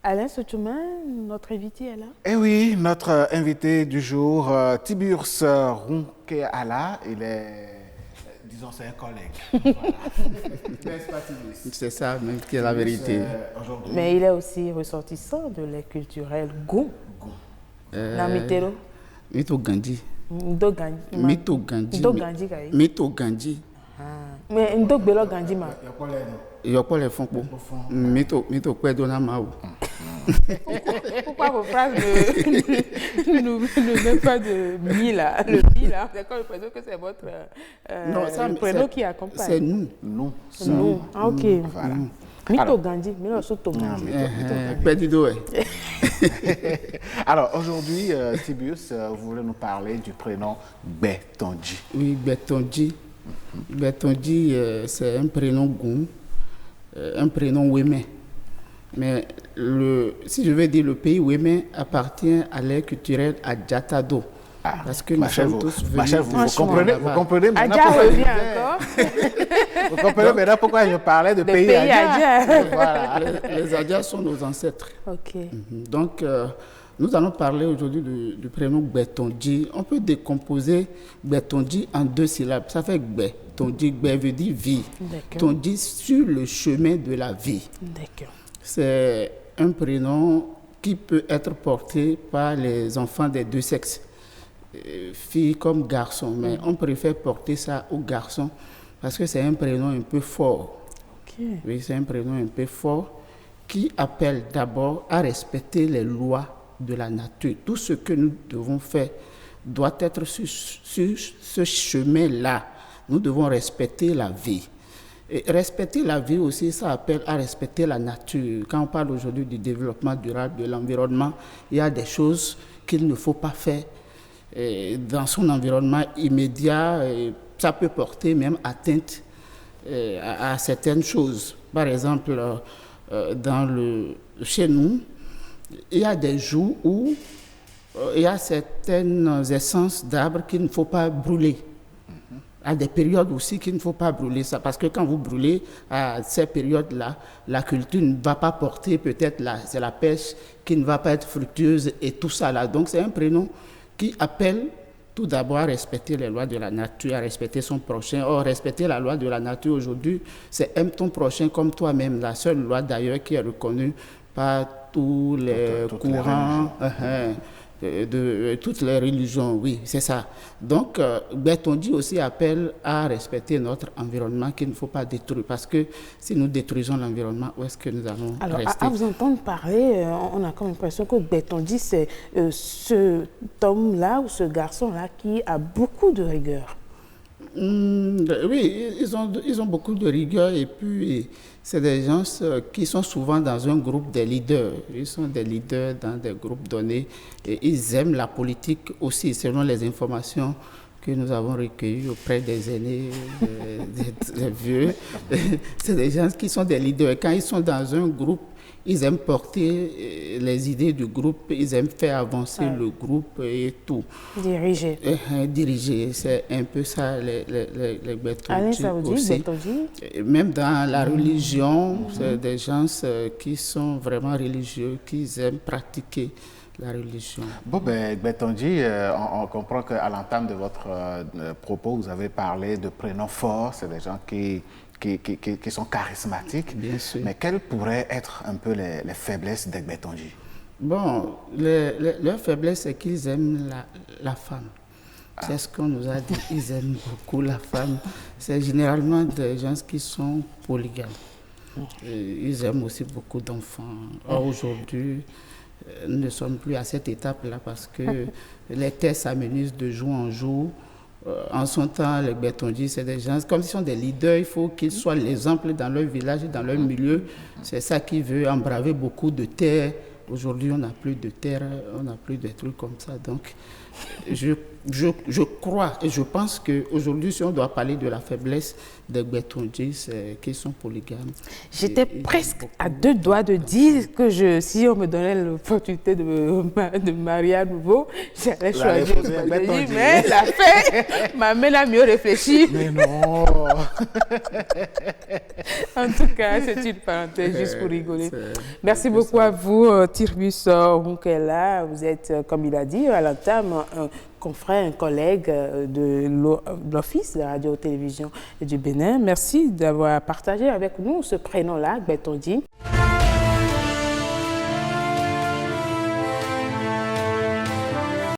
Alain Soutouman, notre invité est là. Eh oui, notre invité du jour, Tiburce Ronquet-Ala, il est, disons, c'est un collègue. Voilà. C'est ça même qui est la vérité. Mais il est aussi ressortissant de l'air culturel Gou. Namitero. Mito Gandhi. Ndo Gandhi. Mito Gandhi. Ndo Gandhi kai. Mito Gandhi. Mais Ndo Belo Gandhi ma. Yoko le fond pour. Mito Kwedona Mao. Pourquoi vos phrases ne mettent pas de mi là? Le mi là, c'est comme l'impression que c'est votre prénom qui accompagne. C'est nous. Nous. Ah ok. Voilà. Mito Gandhi, mais là, surtout Gandhi. Alors aujourd'hui, Tiburce, vous voulez nous parler du prénom Gbetonji. Oui, Gbetonji. Gbetonji, c'est un prénom Goum, un prénom Wémé. Mais si je veux dire, le pays Wémé appartient à l'ère culturelle Adjatado. Parce que nous sommes tous venus. Vous comprenez maintenant Adja pourquoi revient encore. Vous comprenez maintenant pourquoi je parlais de pays Adja. Voilà, les Adjas sont nos ancêtres. Ok. Donc, nous allons parler aujourd'hui du prénom Gbetonji. On peut décomposer Gbetonji en 2 syllabes. Ça fait Gbetonji. Gbe veut dire vie. Tonji sur le chemin de la vie. D'accord. C'est un prénom qui peut être porté par les enfants des 2 sexes, filles comme garçons. Mais on préfère porter ça aux garçons parce que c'est un prénom un peu fort. Okay. Oui, c'est un prénom un peu fort qui appelle d'abord à respecter les lois de la nature. Tout ce que nous devons faire doit être sur ce chemin-là. Nous devons respecter la vie. Et respecter la vie aussi, ça appelle à respecter la nature. Quand on parle aujourd'hui du développement durable, de l'environnement, il y a des choses qu'il ne faut pas faire dans son environnement immédiat. Ça peut porter même atteinte à certaines choses. Par exemple, chez nous, il y a des jours où il y a certaines essences d'arbres qu'il ne faut pas brûler. À des périodes aussi qu'il ne faut pas brûler ça. Parce que quand vous brûlez à ces périodes-là, la culture ne va pas porter, peut-être c'est la pêche qui ne va pas être fructueuse et tout ça là. Donc c'est un prénom qui appelle tout d'abord à respecter les lois de la nature, à respecter son prochain. Or, respecter la loi de la nature aujourd'hui, c'est aime ton prochain comme toi-même. La seule loi d'ailleurs qui est reconnue par tous les courants. De toutes les religions, oui, c'est ça. Donc, Gbetonji aussi appelle à respecter notre environnement qu'il ne faut pas détruire. Parce que si nous détruisons l'environnement, où est-ce que nous allons rester? À vous entendre parler, on a comme l'impression que Gbetonji, c'est cet homme-là ou ce garçon-là qui a beaucoup de rigueur. Oui, ils ont beaucoup de rigueur et puis c'est des gens qui sont souvent dans un groupe des leaders. Ils sont des leaders dans des groupes donnés et ils aiment la politique aussi, selon les informations que nous avons recueillies auprès des aînés, des vieux. C'est des gens qui sont des leaders. Quand ils sont dans un groupe, ils aiment porter les idées du groupe, ils aiment faire avancer le groupe et tout. Diriger. Diriger, c'est un peu ça, les Gbetonji aussi. Même dans la religion, c'est des gens qui sont vraiment religieux, qui aiment pratiquer la religion. Bon, Gbetonji, on comprend qu'à l'entame de votre propos, vous avez parlé de prénoms forts, c'est des gens qui sont charismatiques. Bien sûr. Mais quelles pourraient être un peu les faiblesses des Gbetonji? Bon, leur faiblesse, c'est qu'ils aiment la femme. C'est ce qu'on nous a dit. Ils aiment beaucoup la femme. C'est généralement des gens qui sont polygames. Ils aiment aussi beaucoup d'enfants. Or, aujourd'hui, nous ne sommes plus à cette étape-là parce que les tests s'amenuisent de jour en jour. En son temps, les Gbetonji, c'est des gens, comme ils sont des leaders, il faut qu'ils soient l'exemple dans leur village et dans leur milieu. C'est ça qui veut embraver beaucoup de terres. Aujourd'hui, on n'a plus de terre, on n'a plus de trucs comme ça. Donc, je crois et je pense qu'aujourd'hui, si on doit parler de la faiblesse des Gbetonji, c'est qu'ils sont polygames. J'étais presque à 2 doigts de dire que si on me donnait l'opportunité de me marier à nouveau, j'allais choisir le Gbetonji. Mais la fait, ma mère a mieux réfléchi. Mais non. En tout cas, c'est une parenthèse juste pour rigoler. Merci beaucoup à vous, Tirbus Runkela. Vous êtes, comme il a dit, à l'entame, un confrère, un collègue de l'Office de la radio-télévision du Bénin. Merci d'avoir partagé avec nous ce prénom-là, Gbetonji.